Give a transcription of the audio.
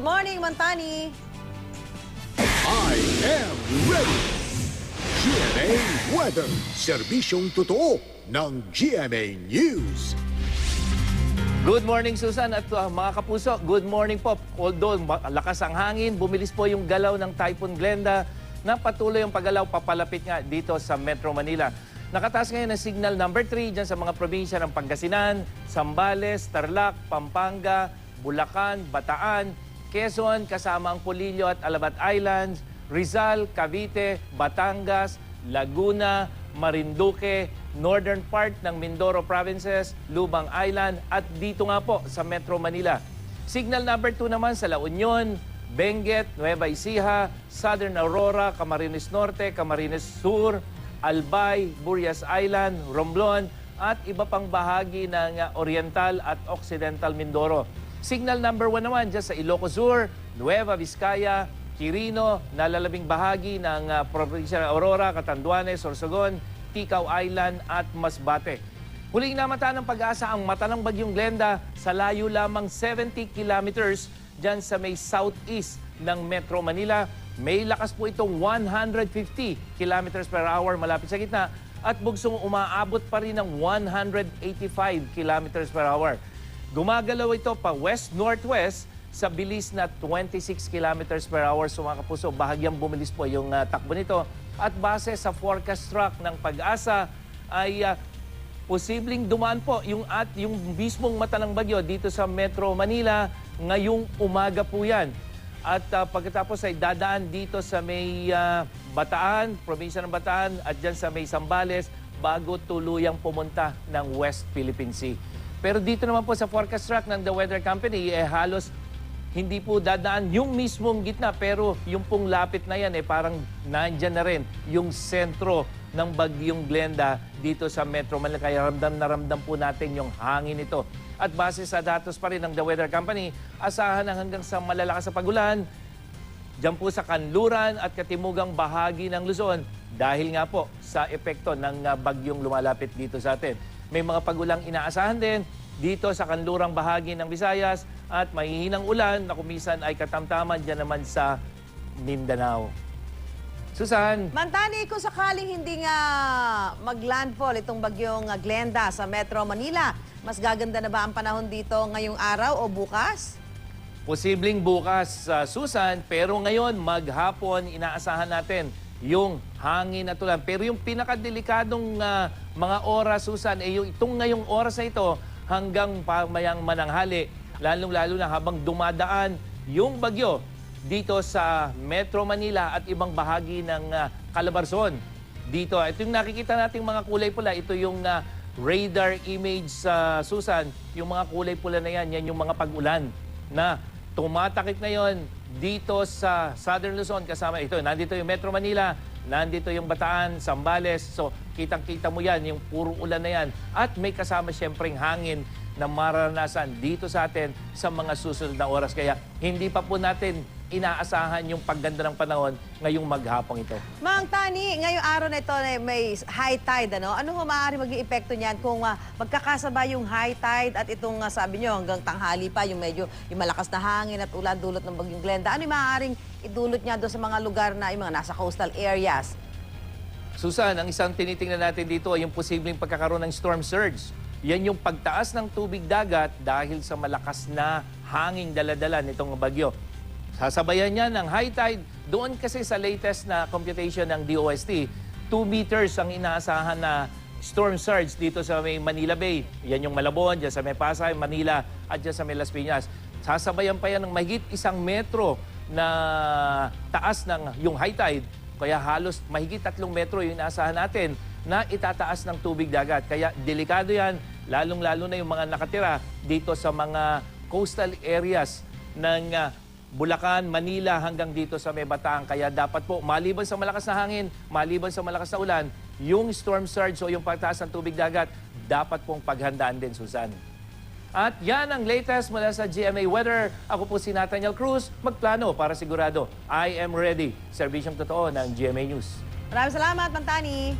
Morning, Mantani. I am ready. GMA Weather. Serbisyong totoo ng GMA News. Good morning, Susan at mga kapuso. Good morning po. Although lakas ang hangin, bumilis po yung galaw ng Typhoon Glenda na patuloy yung paggalaw papalapit nga dito sa Metro Manila. Nakataas ngayon ang signal number 3 dyan sa mga probinsya ng Pangasinan, Zambales, Tarlac, Pampanga, Bulacan, Bataan, Quezon, kasama ang Polillo at Alabat Islands, Rizal, Cavite, Batangas, Laguna, Marinduque, northern part ng Mindoro Provinces, Lubang Island at dito nga po sa Metro Manila. Signal number 2 naman sa La Union, Benguet, Nueva Ecija, Southern Aurora, Camarines Norte, Camarines Sur, Albay, Burias Island, Romblon at iba pang bahagi ng Oriental at Occidental Mindoro. Signal number 1 naman dyan sa Ilocos Sur, Nueva Vizcaya, Quirino, nalalabing bahagi ng probinsya ng Aurora, Catanduanes, Sorsogon, Ticao Island at Masbate. Huling namata ng Pag-asa ang mata ng Bagyong Glenda sa layo lamang 70 kilometers dyan sa may southeast ng Metro Manila. May lakas po itong 150 kilometers per hour malapit sa gitna at bugsong umaabot pa rin ng 185 kilometers per hour. Gumagalaw ito pa west-northwest sa bilis na 26 kilometers per hour. So mga kapuso, bahagyang bumilis po yung takbo nito. At base sa forecast track ng Pag-asa ay posibleng dumaan po yung mismong mata ng bagyo dito sa Metro Manila ngayong umaga po yan. At pagkatapos ay dadaan dito sa may Bataan, probinsya ng Bataan at dyan sa may Zambales bago tuluyang pumunta ng West Philippine Sea. Pero dito naman po sa forecast track ng The Weather Company halos hindi po dadaan yung mismong gitna pero yung pong lapit na yan parang nandyan na rin yung sentro ng Bagyong Glenda dito sa Metro Manila. Kaya ramdam na ramdam po natin yung hangin nito. At base sa datos pa rin ng The Weather Company, asahan na hanggang sa malalakas sa pagulan dyan po sa kanluran at katimugang bahagi ng Luzon dahil nga po sa epekto ng bagyong lumalapit dito sa atin. May mga pagulang inaasahan din dito sa kanlurang bahagi ng Visayas at mahihinang ulan na kumisan ay katamtaman dyan naman sa Mindanao. Susan. Mantani, kung sakaling hindi nga maglandfall itong bagyong Glenda sa Metro Manila, mas gaganda na ba ang panahon dito ngayong araw o bukas? Posibleng bukas, Susan, pero ngayon maghapon inaasahan natin yung hangin at ulan. Pero yung pinakadelikadong mga oras, Susan, yung itong ngayong oras na ito hanggang pamayang mananghali, lalong-lalo na habang dumadaan yung bagyo dito sa Metro Manila at ibang bahagi ng Calabarzon. Dito, ito yung nakikita nating mga kulay pula, ito yung radar image sa Susan. Yung mga kulay pula na yan yung mga pag-ulan na tumatakip ngayon dito sa Southern Luzon kasama ito. Nandito yung Metro Manila, nandito yung Bataan, Zambales. So, kitang-kita mo yan, yung puro ulan na yan. At may kasama siyempreng hangin na maranasan dito sa atin sa mga susunod na oras. Kaya hindi pa po natin inaasahan yung pagganda ng panahon ngayong maghapong ito. Mang Tani, ngayong araw na ito may high tide, ano? Ano maaari maging epekto niyan kung magkakasabay yung high tide at itong sabi nyo hanggang tanghali pa yung medyo yung malakas na hangin at ulan dulot ng bagyong Glenda? Ano yung maaaring idulot niya doon sa mga lugar na yung mga nasa coastal areas? Susan, ang isang tinitingnan natin dito ay yung posibleng pagkakaroon ng storm surge. Yan yung pagtaas ng tubig dagat dahil sa malakas na hangin daladala nitong bagyo. Sasabayan niya ng high tide. Doon kasi sa latest na computation ng DOST, 2 meters ang inaasahan na storm surge dito sa may Manila Bay. Yan yung Malabon, dyan sa may Pasay, Manila at dyan sa may Las Piñas. Sasabayan pa yan ng mahigit 1 metro na taas ng yung high tide. Kaya halos mahigit 3 metro yung inaasahan natin na itataas ng tubig dagat. Kaya delikado yan, lalong-lalo na yung mga nakatira dito sa mga coastal areas ng Bulacan, Manila hanggang dito sa may Bataan. Kaya dapat po, maliban sa malakas na hangin, maliban sa malakas na ulan, yung storm surge o yung pagtaas ng tubig dagat, dapat pong paghandaan din, Susan. At yan ang latest mula sa GMA Weather. Ako po si Nathaniel Cruz, magplano para sigurado. I am ready. Serbisyong totoo ng GMA News. Maraming salamat, Mantani.